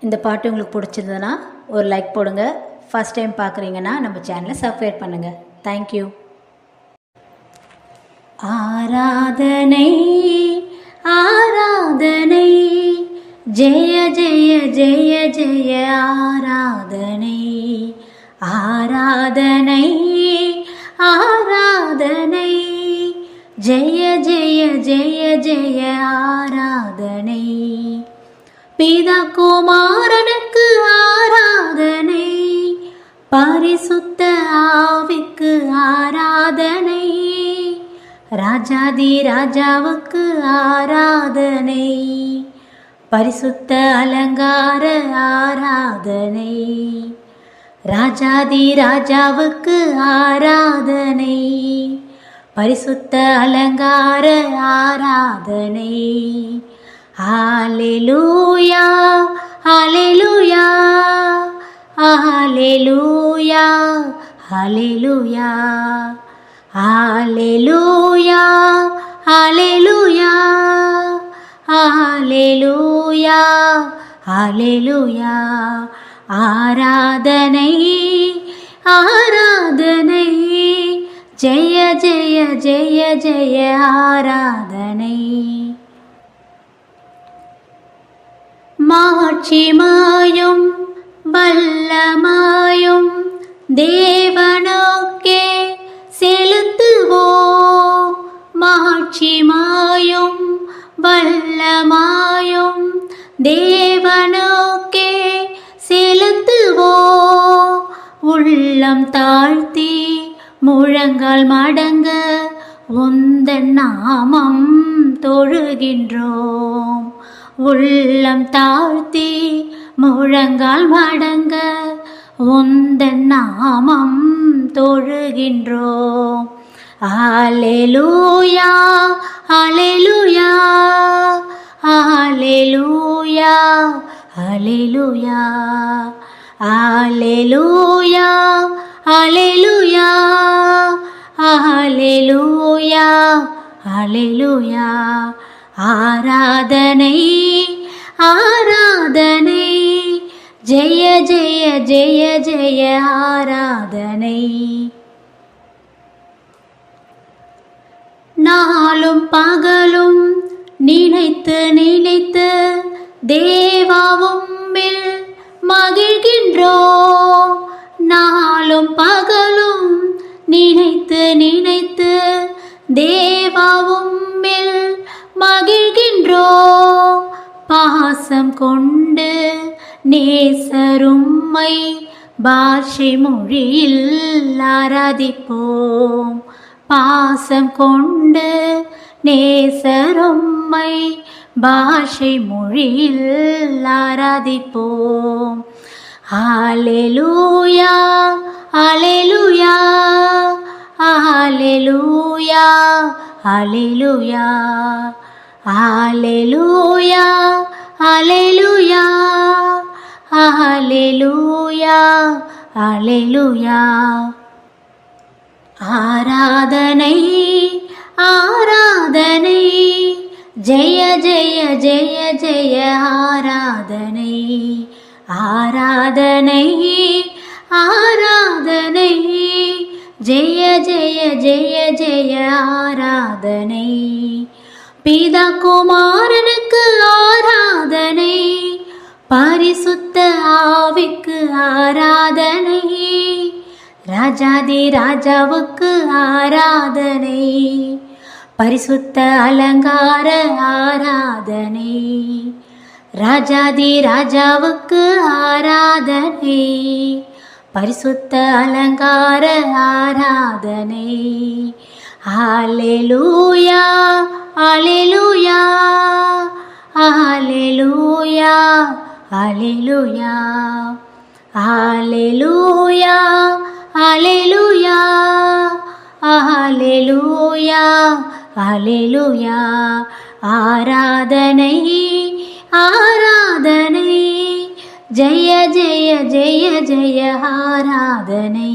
இந்த பாட்டு உங்களுக்கு பிடிச்சிருந்ததுன்னா ஒரு லைக் போடுங்க. ஃபஸ்ட் டைம் பார்க்குறீங்கன்னா நம்ம சேனலை சப்ஸ்கிரைப் பண்ணுங்கள். தேங்க்யூ. ஆராதனை ஆராதனை ஜெய ஜெய ஜெய ஜெய ஆராதனை ஆராதனை ஆராதனை ஜெய ஜெய ஜெய ஜெய ஆராதனை. பிதா குமாரனுக்கு ஆராதனை, பரிசுத்த ஆவிக்கு ஆராதனை, ராஜாதி ராஜாவுக்கு ஆராதனை, பரிசுத்த அலங்கார ஆராதனை, ராஜாதி ராஜாவுக்கு ஆராதனை, பரிசுத்த அலங்கார ஆராதனை. ஹல்லேலூயா ஹல்லேலூயா ஹல்லேலூயா ஹல்லேலூயா ஹல்லேலூயா ஹல்லேலூயா ஹல்லேலூயா ஹல்லேலூயா. ஆராதனை ஆராதனை ஜெய ஜெய ஜெய ஜெய ஆராதனை. மாட்சிமாயும் வல்லமாயும் தேவனுக்கே செலுத்துவோம். மாட்சிமாயும் வல்லமாயும் தேவனுக்கே செலுத்துவோம். உள்ளம் தாழ்த்தி முழங்கால் மடங்க உந்தன் நாமம் தொழுகின்றோம். உள்ளம் தாழ்த்தி முழங்கால் மடங்க உந்தன் நாமம் தொழுகின்றோம். ஹல்லேலூயா ஹல்லேலூயா ஹல்லேலூயா ஹல்லேலூயா ஹல்லேலூயா ஹல்லேலூயா ஹல்லேலூயா ஹல்லேலூயா. ஆராதனை ஆராதனை ஜெய ஜெய ஜெய ஜெய ஆராதனை. நாளும் பகலும் நினைத்து நினைத்து தேவாவும்மில் மகிழ்கின்றோம். நாளும் பகலும் நினைத்து நினைத்து தேவாவும்மில் மகிழ்கின்றோம். பாசம் கொண்டு நேசரும்மை பாஷை மொழியில் ஆராதிப்போம். பாசம் கொண்டு நேசரும்மை பாஷை மொழியில் ஆராதிப்போம். ஹல்லேலூயா ஹல்லேலூயா ஹல்லேலூயா ஹல்லேலூயா ஹல்லேலூயா ஹல்லேலூயா ஹல்லேலூயா ஹல்லேலூயா. ஆராதனை ஆராதனை ஜெய ஜெய ஜெய ஜெய ஆராதனை. ஆராதனை ஆராதனை ஜெய ஜெய ஜெய ஜெய ஆராதனை. பிதா குமாரனுக்கு ஆராதனை, பரிசுத்த ஆவிக்கு ஆராதனை, ராஜாதி ராஜாவுக்கு ஆராதனை, பரிசுத்த அலங்கார ஆராதனை, ராஜாதி ராஜாவுக்கு ஆராதனை, பரிசுத்த அலங்கார ஆராதனை. ஹல்லேலூயா ஹல்லேலூயா ஹல்லேலூயா ஹல்லேலூயா ஹல்லேலூயா ஹல்லேலூயா ஹல்லேலூயா ஹல்லேலூயா. ஆராதனை ஆராதனை ஜெய ஜெய ஜெய ஜெய ஆராதனை.